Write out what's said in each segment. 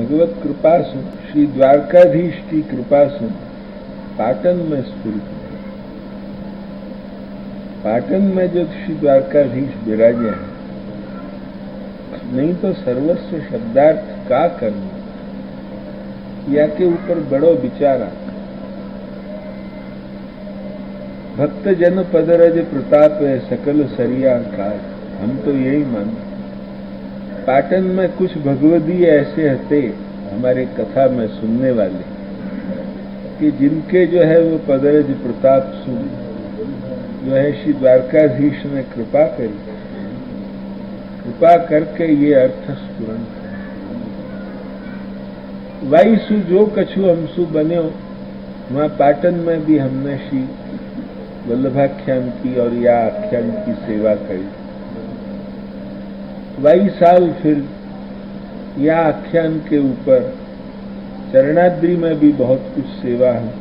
भगवत कृपा सु श्री द्वारकाधीश की कृपा सु पाटन में स्फुरित। पाटन में जो श्री द्वारकाधीश विराजे हैं, नहीं तो सर्वस्व शब्दार्थ का करना, या के ऊपर बड़ो विचारा। भक्त जन पदरज प्रताप है सकल सरिया काज। हम तो यही मानते। पाटन में कुछ भगवदी ऐसे हते हमारे कथा में सुनने वाले कि जिनके जो है वो पदरज प्रताप सुन जो है श्री द्वारकाधीश ने कृपा करी, कृपा करके ये अर्थ स्फुरण। वाईसु जो कछु हमसु बन्यो, वहां पाटन में भी हमने श्री वल्लभाख्यान की और या आख्यान की सेवा करी। वही साल फिर या आख्यान के ऊपर चरणाद्रि में भी बहुत कुछ सेवा है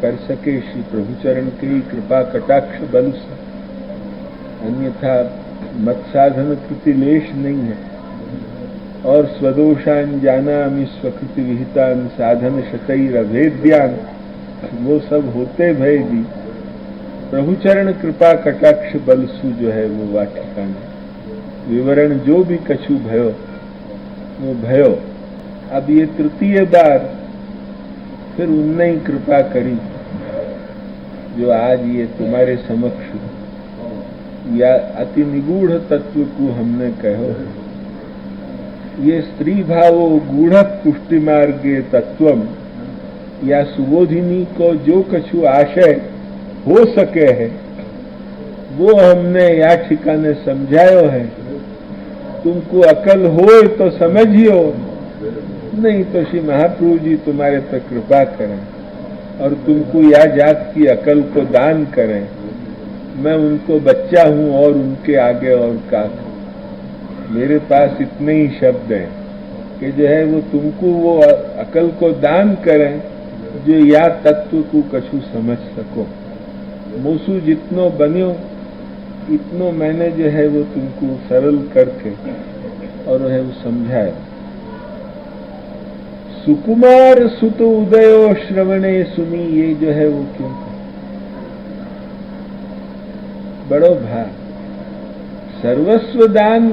कर सके श्री प्रभुचरण के ही कृपा कटाक्ष बल से, अन्यथा मत साधन कृति लेश नहीं है। और स्वदोषान जानामि स्वकृति विहितान साधन शतैर अभेद्यान, वो सब होते भय भी प्रभुचरण कृपा कटाक्ष बल सु जो है वो वाटिका में विवरण जो भी कछु भयो वो भयो। अब ये तृतीय बार फिर उनने ही कृपा करी जो आज ये तुम्हारे समक्ष या अति निगूढ़ तत्व को हमने कहो। ये स्त्री भावो गूढ़ पुष्टि मार्गे तत्वम, या सुबोधिनी को जो कछु आशय हो सके है वो हमने या ठिकाने समझायो है। तुमको अकल हो तो समझियो, नहीं तो श्री महाप्रभु जी तुम्हारे पर कृपा करें और तुमको या जात की अकल को दान करें। मैं उनको बच्चा हूं और उनके आगे और का। मेरे पास इतने ही शब्द हैं कि जो है वो तुमको वो अकल को दान करें जो या तत्व को कछु समझ सको। मोसू जितनो बन्यो इतनो मैंने जो है वो तुमको सरल करके और है वो समझाया। सुकुमार सुत उदयो श्रवणे सुनी, ये जो है वो क्यों बड़ो भाग। सर्वस्व दान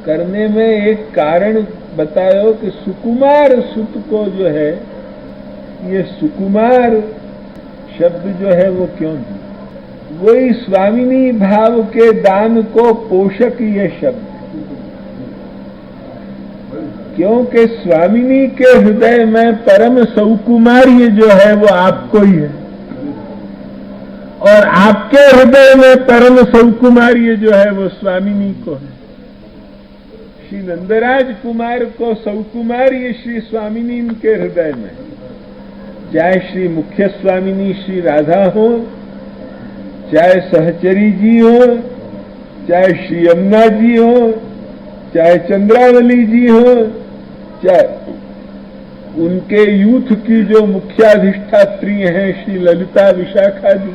करने में एक कारण बतायो कि सुकुमार सुत को जो है, ये सुकुमार शब्द जो है वो क्यों दिया। वही स्वामिनी भाव के दान को पोषक ये शब्द, क्योंकि स्वामिनी के हृदय में परम सौकुमार्य जो है वो आपको ही है और आपके हृदय में परम सौकुमार्य जो है वो स्वामिनी को है। श्री नंदराज कुमार को सौकुमार्य श्री स्वामिनी के हृदय में, चाहे श्री मुख्य स्वामिनी श्री राधा हो, चाहे सहचरी जी हो, चाहे श्री यमुना जी हो, चाहे चंद्रावली जी हो, चाहे उनके यूथ की जो मुख्याधिष्ठात्री हैं श्री ललिता विशाखा जी,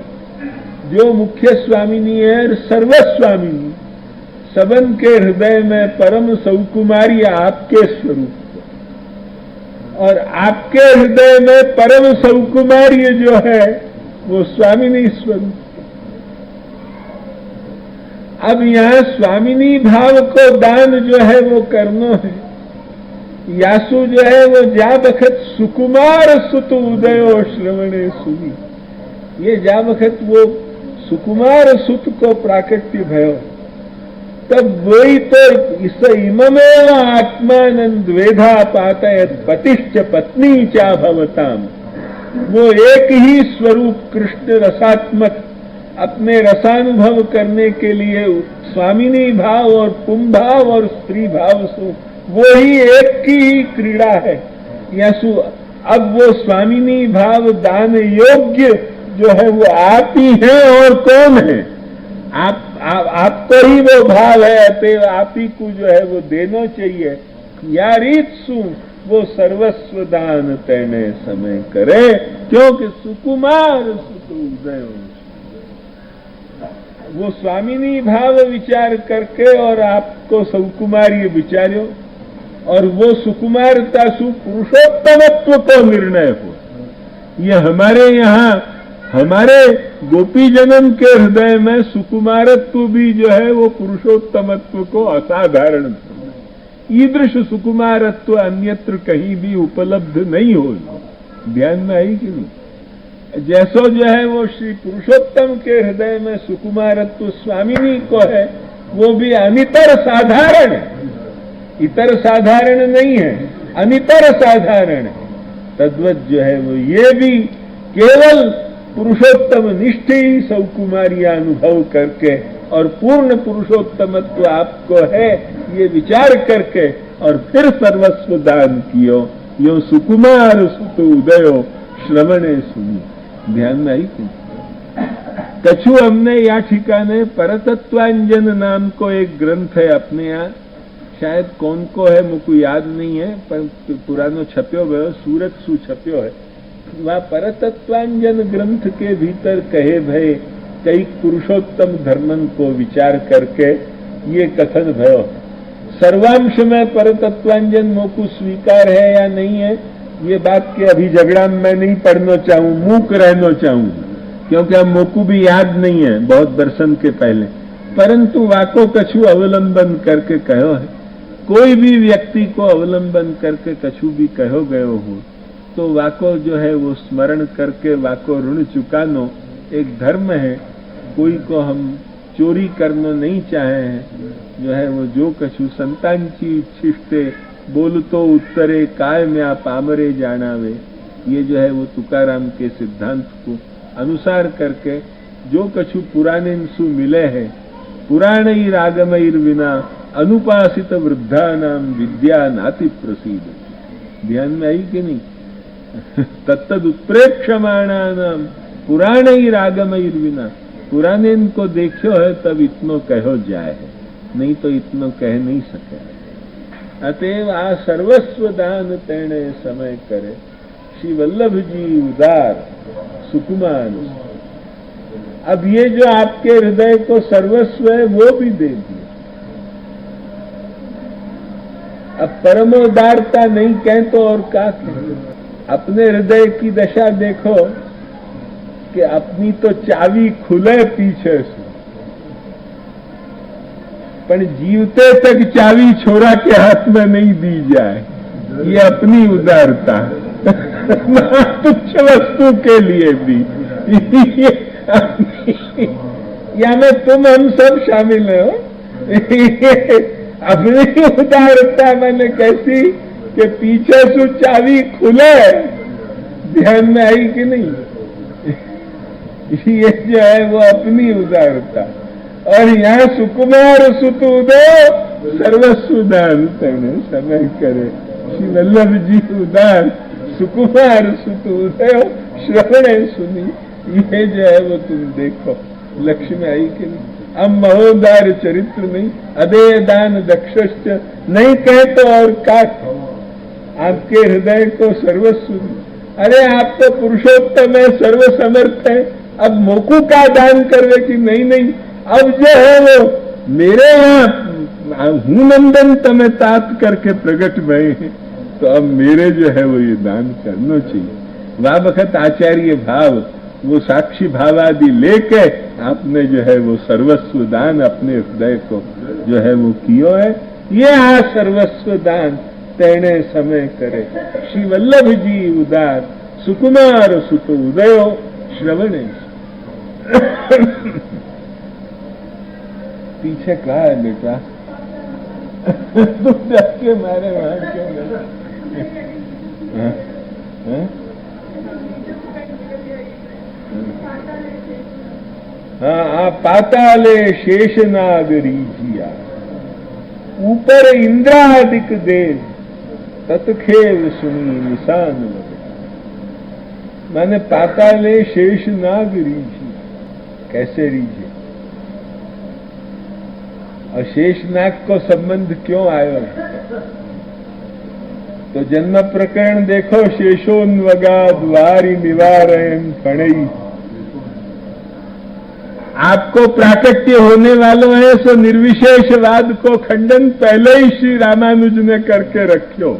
जो मुख्य स्वामिनी है सर्वस्वामिनी, सबन के हृदय में परम सौकुमारी आपके स्वरूप और आपके हृदय में परम सौकुमार्य जो है वो स्वामिनी स्वरूप। अब यहां स्वामिनी भाव को दान जो है वो करनो है। यासु जो है वो जा बखत सुकुमार सुत उदयो श्रवणे सुनी, ये जा बखत वो सुकुमार सुत को प्राकट्य भयो, तब वही तो इस इममेव आत्मानंद्वेधा पातयत पतिश्च पत्नी चा भवताम, वो एक ही स्वरूप कृष्ण रसात्मक अपने रसानुभव करने के लिए स्वामिनी भाव और पुं भाव और स्त्री भाव से वो ही एक की ही क्रीड़ा है। यसु अब वो स्वामिनी भाव दान योग्य जो है वो आप ही हैं और कौन है? आपको ही वो भाव है, अतएव आप ही को जो है वो देना चाहिए। या रीत सु वो सर्वस्व दान तेने समय करे, क्योंकि सुकुमार सुत उदय, वो स्वामिनी भाव विचार करके और आपको सौकुमार्य विचार्यो। और वो सुकुमारता सुपुरुषोत्तमत्व को निर्णय हो। ये हमारे यहाँ हमारे गोपी जनन के हृदय में सुकुमारत्व भी जो है वो पुरुषोत्तमत्व को असाधारण, ईदृश सुकुमारत्व अन्यत्र कहीं भी उपलब्ध नहीं हो। ध्यान में आई कि नहीं? जैसो जो है वो श्री पुरुषोत्तम के हृदय में सुकुमारत्व स्वामिनी को है, वो भी अनितर साधारण है, इतर साधारण नहीं है, अनितर साधारण है। तद्वत जो है वो ये भी केवल पुरुषोत्तम निष्ठ ही सौकुमारिया अनुभव करके और पूर्ण पुरुषोत्तमत्व आपको है ये विचार करके और फिर सर्वस्व दान कियो, यो सुकुमार सुत उदयो श्रवणे सुनी। ध्यान में आई थी? कछु हमने या ठिकाने परतत्वांजन नाम को एक ग्रंथ है अपने यहाँ, शायद कौन को है मुझको याद नहीं है, पर पुरानो छप्यो गयो, सूरत सु छप्यो है। वह परतत्वांजन ग्रंथ के भीतर कहे भय कई पुरुषोत्तम धर्मन को विचार करके ये कथन भयो। सर्वांश में परतत्वांजन मोकु स्वीकार है या नहीं है, ये बात के अभी झगड़ा में नहीं पढ़ना चाहूं, मूक रहना चाहूं, क्योंकि अब मोकू भी याद नहीं है बहुत दर्शन के पहले। परंतु वाको कछु अवलंबन करके कहो है, कोई भी व्यक्ति को अवलंबन करके कछु भी कहो गयो हो तो वाको जो है वो स्मरण करके वाको ऋण चुकानो एक धर्म है। कोई को हम चोरी करना नहीं चाहे हैं, जो है वो जो कछु संतांची इच्छिष्टे बोल तो उत्तरे काय में आप आमरे जानावे, ये जो है वो तुकाराम के सिद्धांत को अनुसार करके जो कछु पुराने सु मिले है, पुराण रागमयिर विना अनुपासित वृद्धा नाम विद्या नाति प्रसिद्ध। ध्यान में आई कि नहीं? तत्तद उत्प्रेक्षमाणा नाम पुराण रागमयिर विना, पुराने इनको देखो है तब इतनो कहो जाए है, नहीं तो इतनो कह नहीं सके। अतएव आ सर्वस्व दान तेने समय करे, श्री वल्लभ जी उदार सुकुमार। अब ये जो आपके हृदय को सर्वस्व है वो भी दे दिया। अब परमोदारता नहीं कहें तो और क्या कहें? अपने हृदय की दशा देखो कि अपनी तो चाबी खुले पीछे से, पर जीवते तक चाबी छोरा के हाथ में नहीं दी जाए, ये अपनी उदारता तुच्छ वस्तु के लिए भी या में तुम हम सब शामिल हो। अपनी उदारता मैंने कैसी कि पीछे से चाबी खुले। ध्यान में आई कि नहीं? ये जो है वो अपनी उदारता। और यहाँ सुकुमार सुत उदय सर्वस्व दान तेने समय करे, श्री वल्लभ जी उदार सुकुमार सुत उदय श्रवणे सुनी। ये जो है वो तुम देखो, लक्ष्य में आई कि नहीं? अब महोदार चरित्र नहीं, अदेय दान दक्षश्च नहीं कहे तो और क्या? आपके हृदय को सर्वस्व, अरे आप तो पुरुषोत्तम है, सर्वसमर्थ है, अब मोकू का दान करवे कि नहीं? नहीं, अब जो है वो मेरे यहाँ हूं नंदन तमें तात करके प्रकट भय है, तो अब मेरे जो है वो ये दान करना चाहिए। वह वक्त आचार्य भाव वो साक्षी भाव आदि लेके आपने जो है वो सर्वस्व दान अपने हृदय को जो है वो कियो है। ये आ सर्वस्व दान तेने समय करे, श्री वल्लभ जी उदार सुकुमार सुत उदयो श्रवणे। पीछे कहा है बेटा? तुम जाके मारे मार क्यों गए? हाँ, पाताले शेषनाग रीझिया, ऊपर इंद्रादिक देव तत्खेव सुनी निशान लगे। माने पाताले शेषनाग रीझी, कैसे रीझे? और शेषनाग को संबंध क्यों आयो? तो जन्म प्रकरण देखो, शेषोन्वगा द्वारि निवारयन् फणै। आपको प्राकट्य होने वालों है सो निर्विशेषवाद को खंडन पहले ही श्री रामानुज ने करके रखो।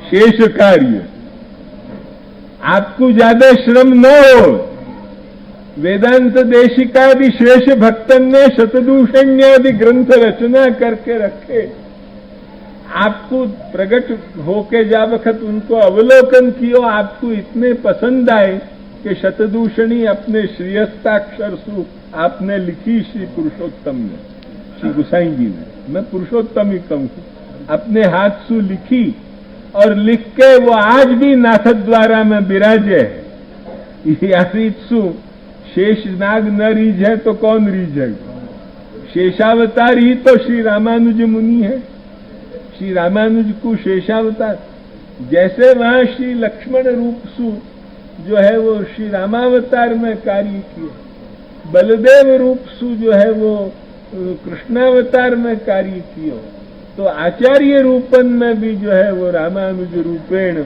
शेष कार्य आपको ज्यादा श्रम न हो। वेदांत देशिकादि शेष भक्तन ने शतदूषण्यादि ग्रंथ रचना करके रखे। आपको प्रकट होके जा वक्त उनको अवलोकन कियो, आपको इतने पसंद आए कि शतदूषणी अपने श्रीयस्ताक्षर सु आपने लिखी श्री पुरुषोत्तम ने, श्री गुसाई जी ने, मैं पुरुषोत्तम ही कहूं, अपने हाथ सु लिखी और लिख के वो आज भी नाथद्वारा में विराजे है। यारित्सु शेष नाग न रीझे तो कौन रीझेगा? शेषावतार ही तो श्री रामानुज मुनि है। श्री रामानुज को शेषावतार, जैसे वहां श्री लक्ष्मण रूप सु जो है वो श्री रामावतार में कार्य किए, बलदेव रूप सु जो है वो कृष्णावतार में कार्य कियो, तो आचार्य रूपन में भी जो है वो रामानुज रूपेण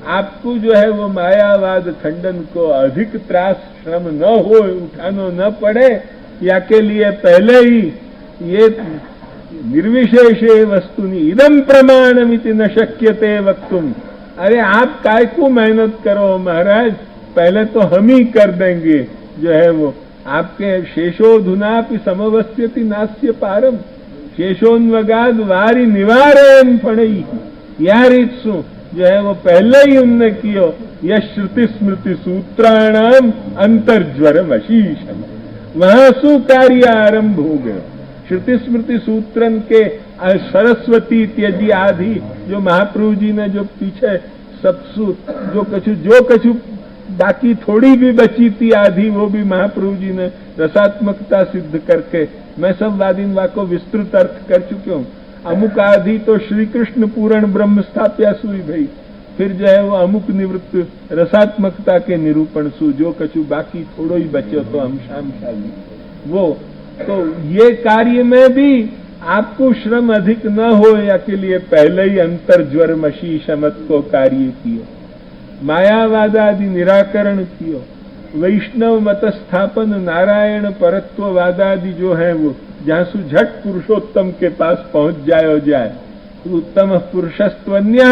आपको जो है वो मायावाद खंडन को अधिक त्रास श्रम न हो, उठानो न पड़े, या के लिए पहले ही ये निर्विशेषे वस्तुनि इदम प्रमाणमिति न शक्यते वक्तुम। अरे आप काय को मेहनत करो महाराज, पहले तो हम ही कर देंगे जो है वो आपके शेषोधुनापि समवस्थ्यति नास्य पारम शेषोन्वगाद वारी निवारयन फणई। यारित्सु जो है वो पहले ही उनने कियो। यह श्रुति स्मृति सूत्राणाम अंतर्ज्वर वशीषम, वहां सु कार्य आरंभ हो गयो। श्रुति स्मृति सूत्रन के सरस्वती त्यजी आदि जो महाप्रभु जी ने जो पीछे सबसु जो कछु बाकी थोड़ी भी बची थी आधी, वो भी महाप्रभु जी ने रसात्मकता सिद्ध करके, मैं सब वादिनवा को विस्तृत अर्थ कर चुके हूँ। अमुक आदि तो श्री कृष्ण पूर्ण ब्रह्म स्थाप्या सुई भई, फिर जो है वो अमुक निवृत्त रसात्मकता के निरूपण सु, जो कछु बाकी थोड़ो ही बचे तो हम शाम शाली वो। तो ये कार्य में भी आपको श्रम अधिक न हो, या के लिए पहले ही अंतर्ज्वर मशी शमत को कार्य कियो, मायावादादि निराकरण कियो, वैष्णव मत स्थापन, नारायण परत्ववादादि जो है वो जहां सु झट पुरुषोत्तम के पास पहुंच जाए। उत्तम पुरुषस्त्वन्य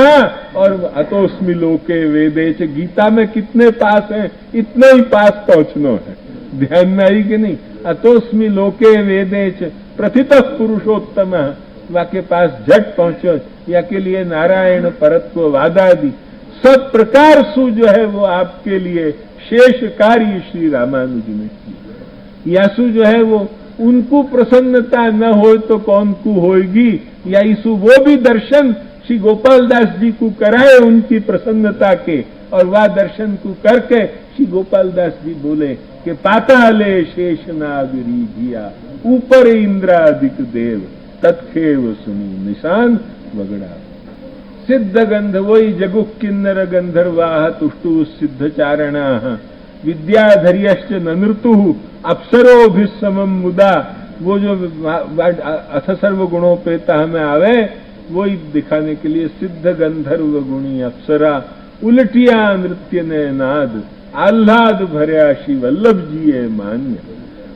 और अतोस्मि लोके वेदेच, गीता में कितने पास हैं, इतने ही पास पहुंचना है, ध्यान में आई कि नहीं। अतोस्मि लोके वेदेच प्रथितः पुरुषोत्तम, वाके पास झट पहुंचो, या के लिए नारायण परत्ववादादि सब प्रकार सु जो है वो आपके लिए शेष कार्य श्री रामानुज ने किया। यासु जो है वो उनको प्रसन्नता न हो तो कौन को होगी, या इसु वो भी दर्शन श्री गोपाल दास जी को कराए उनकी प्रसन्नता के, और वह दर्शन को करके श्री गोपाल दास जी बोले कि पाताले शेष नाग रीझिया, ऊपर इंद्रादिक देव तत्खेव सुनी निशान वगड़ा। सिद्ध गंध वही जगुक किन्नर गंधर्वाह तुष्टु सिद्ध चारणा, विद्याधर्यश्च ननृतु अप्सरोभिसमम मुदा। वो जो अथ सर्व गुणोपेता हमें आवे वही दिखाने के लिए सिद्ध गंधर्व गुणी अप्सरा, उलटिया नृत्य ने नाद, आह्लाद भर्या श्री वल्लभ जी मान्य।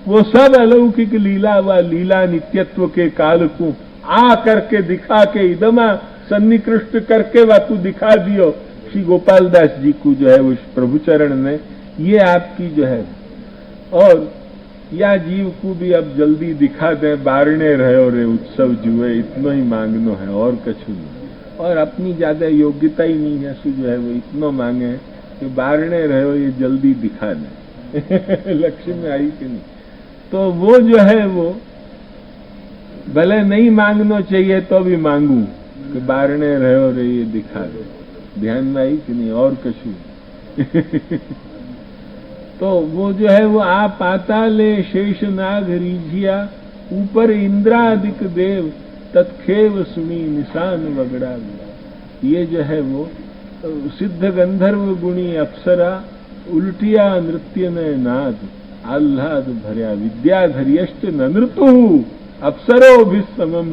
वो सब अलौकिक लीला व लीला नित्यत्व के काल को आ करके दिखा के इदमा सन्निकृष्ट करके वाकू दिखा दियो श्री गोपाल दास जी को जो है वो प्रभु चरण ने। ये आपकी जो है, और या जीव को भी अब जल्दी दिखा दे, बारणे रहो रे उत्सव जुए, इतना ही मांगनो है और कछु नहीं, और अपनी ज्यादा योग्यता ही नहीं है सु जो है वो इतना मांगे कि बारणे रहो ये जल्दी दिखा दे। लक्ष्य में आई कि नहीं। तो वो जो है वो भले नहीं मांगना चाहिए तो भी मांगू कि बारणे रहो रे ये दिखा दे, ध्यान में आई कि नहीं, और कछु। तो वो जो है वो आ पाताले शेष नाग रीझिया, ऊपर इंद्रादिक देव तत्खेव सुनी निशान वगड़ा। ये जो है वो सिद्ध गंधर्व गुणी अप्सरा, उल्टिया नृत्य ने नाद, आह्लाद भर्या विद्याधर्यश्च ननृतु अप्सरो भी समम।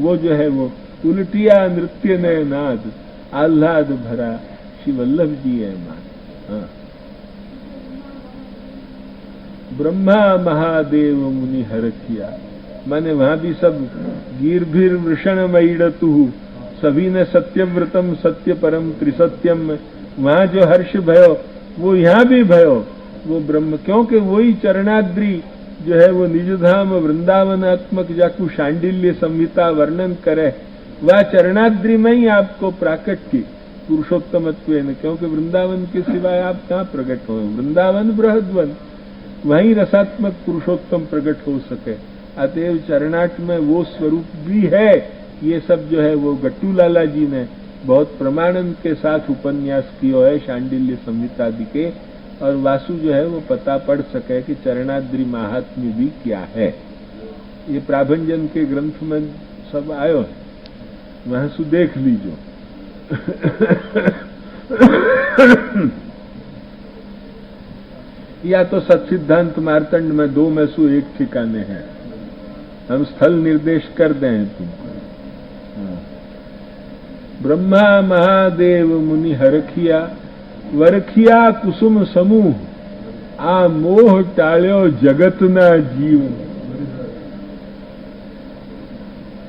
वो जो है वो उल्टिया नृत्य ने नाद, आह्लाद भरा श्री वल्लभ जी है मान। हाँ ब्रह्मा महादेव मुनि हरखिया, माने वहां भी सब गीर्भिर वृषण मईड़तु, सभी ने सत्यव्रतम सत्य परम त्रिसत्यम, वहां जो हर्ष भयो वो यहाँ भी भयो, वो ब्रह्म, क्योंकि वही चरणाद्री जो है वो निजधाम वृंदावनात्मक जाकू शांडिल्य संहिता वर्णन करे, वह चरणाद्री में ही आपको प्राकट्य पुरुषोत्तमत्व, क्योंकि वृंदावन के सिवाय आप कहाँ प्रकट हो, वृंदावन बृहद्वन, वहीं रसात्मक पुरुषोत्तम प्रकट हो सके। अतएव चरणाट में वो स्वरूप भी है। ये सब जो है वो गट्टू लाला जी ने बहुत प्रमाणन के साथ उपन्यास किया है शांडिल्य संहिता आदि के, और वासु जो है वो पता पड़ सके कि चरणाद्रि महात्म्य भी क्या है। ये प्राभंजन के ग्रंथ में सब आयो है, वहां सु देख लीजो। या तो सत्सिद्धांत मार्तंड में 2 में सु एक ठिकाने हैं, हम स्थल निर्देश कर दें तुमको। ब्रह्मा महादेव मुनि हरखिया, वरखिया कुसुम समूह, आ मोह टाळ्यो जगतना जीव।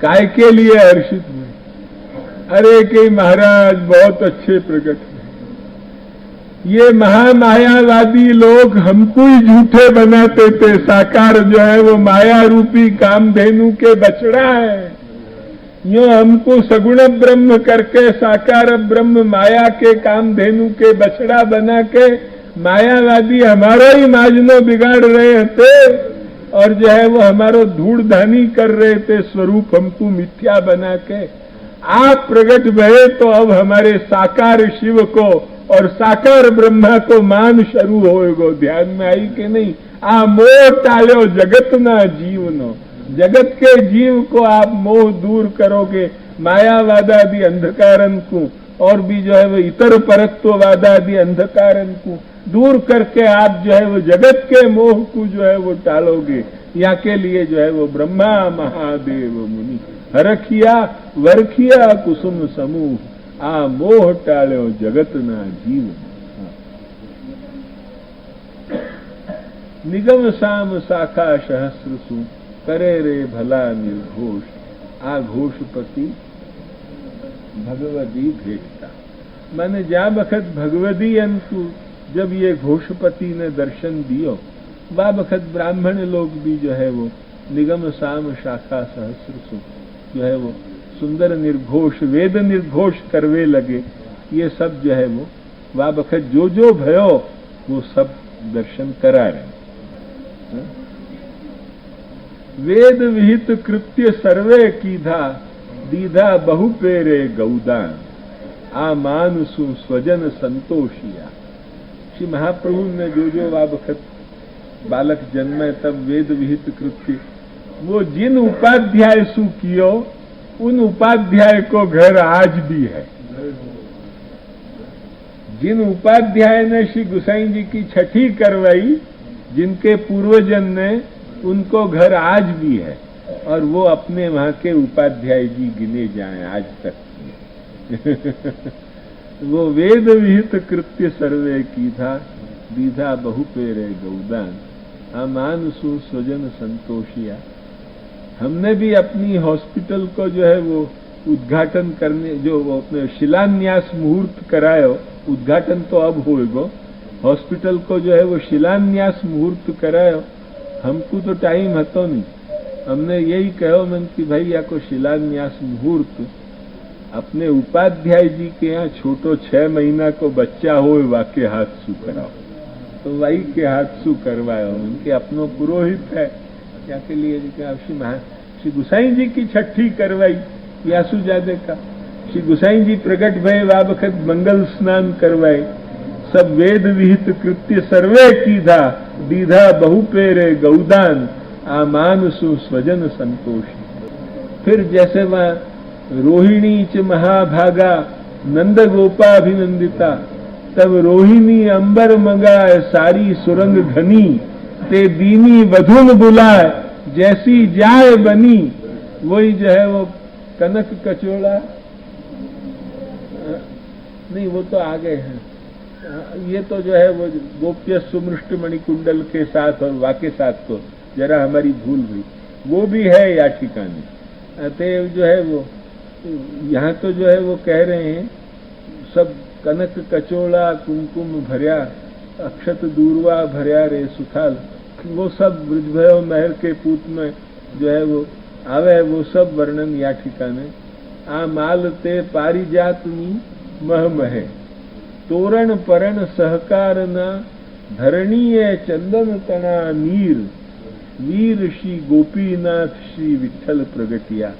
काय के लिए हर्षित हुए? अरे कि महाराज बहुत अच्छे प्रकट हुए, ये महामायावादी लोग हमको ही झूठे बनाते थे, साकार जो है वो माया रूपी कामधेनु के बछड़ा है, यो हमको सगुण ब्रह्म करके साकार ब्रह्म माया के कामधेनु के बछड़ा बना के मायावादी हमारा ही माजनो बिगाड़ रहे थे, और जो है वो हमारो धूड़ धानी कर रहे थे, स्वरूप हमको मिथ्या बना के। आप प्रकट भये तो अब हमारे साकार शिव को और साकार ब्रह्मा को मान शुरू होएगो। ध्यान में आई कि नहीं? आ मोह टाल्यो जगत ना जीवनो, जगत के जीव को आप मोह दूर करोगे, मायावादादि अंधकारन को और भी जो है वो इतर परत्ववादादि अंधकारन को दूर करके आप जो है वो जगत के मोह को जो है वो टालोगे। या के लिए जो है वो ब्रह्मा महादेव मुनि हरखिया वरखिया कुसुम समूह, आ मोह टाल्यो जगत ना जीव। निगम साम शाखा सहस्र सु, करे रे भला निर्घोष, आ घोषपति भगवती भेटता। माने जा बखत भगवती अंतु जब ये घोषपति ने दर्शन दियो, वा बखत ब्राह्मण लोग भी जो है वो निगम साम शाखा सहस्र सु जो है वो सुंदर निर्घोष वेद निर्घोष करवे लगे। ये सब जो है वो वा बखत जो जो भयो वो सब दर्शन करा रहे। वेद विहित कृत्य सर्वे कीधा, दीधा बहु पेरे गौदान, आ मानुसु स्वजन संतोषिया। श्री महाप्रभु ने जो जो वा बखत बालक जन्मे तब वेद विहित कृत्य, वो जिन उपाध्याय सु कियो उन उपाध्याय को घर आज भी है। जिन उपाध्याय ने श्री गुसाई जी की छठी करवाई, जिनके पूर्वजन ने, उनको घर आज भी है, और वो अपने वहां के उपाध्याय जी गिने जाएं आज तक। वो वेद विहित कृत्य सर्वे कीधा, दीधा बहु पेरे गौदान, मानुसु स्वजन संतोषिया। हमने भी अपनी हॉस्पिटल को जो है वो उद्घाटन करने, जो वो अपने शिलान्यास मुहूर्त करायो, उद्घाटन तो अब होएगो, हॉस्पिटल को जो है वो शिलान्यास मुहूर्त करायो। हमको तो टाइम हतो नहीं, हमने यही कहो मन कि भाई या को शिलान्यास मुहूर्त अपने उपाध्याय जी के यहाँ छोटो 6 महीना को बच्चा हो वाके हाथ सु कराओ, तो वही के हाथ सु करवायो। उनके अपनो पुरोहित है, क्या के लिए श्री गुसाई जी की छठी करवाई, यासु जादे का श्री गुसाई जी प्रकट भय वा बखत मंगल स्नान करवाए। सब वेद विहित कृत्य सर्वे कीधा, दीधा बहु पेरे गौदान, आ मानुसु स्वजन संतोषी। फिर जैसे वह रोहिणी च महाभागा, नंद गोपाभिनंदिता, तब रोहिणी अंबर मंगाए, सारी सुरंग घनी, ते दीनी वधुन बुलाए, जैसी जाए बनी। वही जो है वो कनक कचोड़ा, नहीं वो तो आगे है, ये तो जो है वो गोप्य सुमृष्ट मणिकुंडल के साथ और वाके साथ तो जरा हमारी भूल हुई, वो भी है या ठिकाने। अतएव जो है वो यहाँ तो जो है वो कह रहे हैं सब कनक कचोला कुमकुम भर्या अक्षत दूरवा भर्या रे सुखाल, वो सब ब्रजभयो महर के पूत में जो है वो आवे, वो सब वर्णन या ठिकाने। आ माल ते पारिजातनी मह महे तोरण परण सहकार न धरणीय चंदन तना नीर वीर श्री गोपीनाथ श्री विठ्ठल प्रगटिया।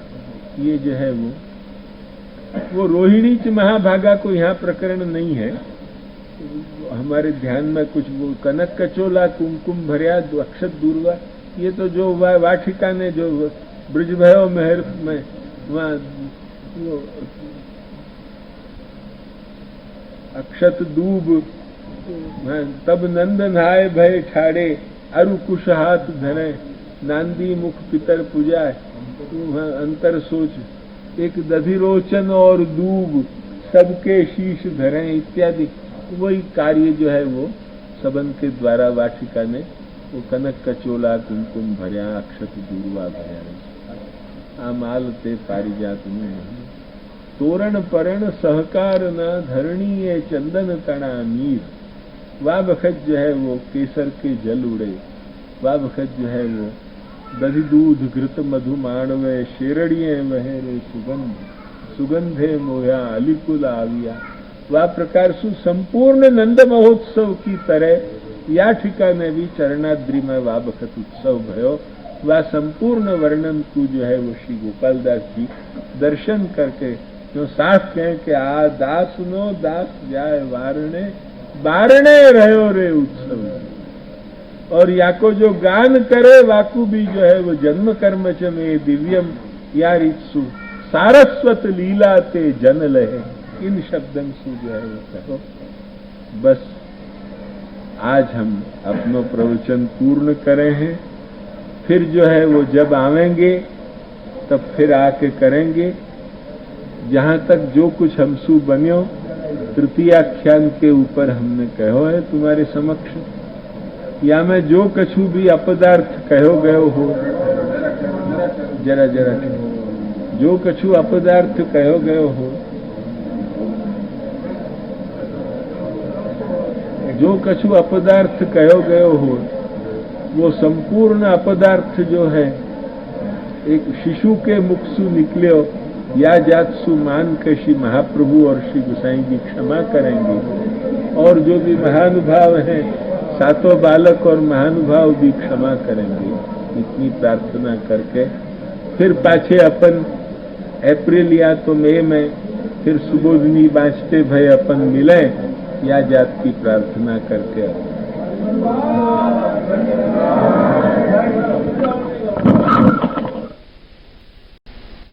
ये जो है वो रोहिणी च महाभागा को यहाँ प्रकरण नहीं है, हमारे ध्यान में कुछ वो कनक कचोला कुमकुम भर्या अक्षत दूरवा, ये तो जो वाटिका ने जो ब्रजभयो महर में वहाँ अक्षत दूब तब नंद नहाय भय ठाड़े अरु कुश हाथ धरे नांदी मुख पितर पूजाए अंतर सोच एक दधिरोचन और दूब सबके शीश धरे इत्यादि। वही कार्य जो है वो सबन के द्वारा वाटिका ने वो कनक कचोला कुमकुम भर्या अक्षत दूरवा भर्या आमाल ते पारिजात में तोरण परण सहकार न धरणीय चंदन तना नीर। वह बखत जो है वो केसर के जल उड़े, वह बखत जो है वो दधि दूध घृत मधु माणवे शेरड़िये वहे रे सुगंध सुगंधे मोया अलिकुल आविया। वह प्रकार सु संपूर्ण नंद महोत्सव की तरह या ठिकाने भी चरणाद्रि में वह बखत उत्सव भयो। वह संपूर्ण वर्णन को जो है वो श्री गोपाल दास जी दर्शन करके जो साफ कहें कि आ दास नो दास जाए वारणे बारणे रहो रे उत्सव। और याको जो गान करे वाकु भी जो है वो जन्म कर्म च में दिव्यम या रित्सु सारस्वत लीला ते जन लहे। इन शब्दन से जो है वो कहो। बस आज हम अपनो प्रवचन पूर्ण करे हैं, फिर जो है वो जब आवेंगे तब फिर आके करेंगे। जहाँ तक जो कुछ हमसू बन्यो तृतीयाख्यान के ऊपर हमने कहो है तुम्हारे समक्ष, या मैं जो कछु भी अपदार्थ कहो गयो हो, जरा जरा जो कछु अपदार्थ कहो गयो हो, जो कछु अपदार्थ कहो गयो हो, वो संपूर्ण अपदार्थ जो है एक शिशु के मुख से निकले या जातसु मान के श्री महाप्रभु और श्री गोसाई जी क्षमा करेंगे। और जो भी महानुभाव हैं सातों बालक और महानुभाव भी क्षमा करेंगे। इतनी प्रार्थना करके फिर पाछे अपन अप्रैल या तो मई में फिर सुबोधनी बाँचते भय अपन मिले या जात की प्रार्थना करके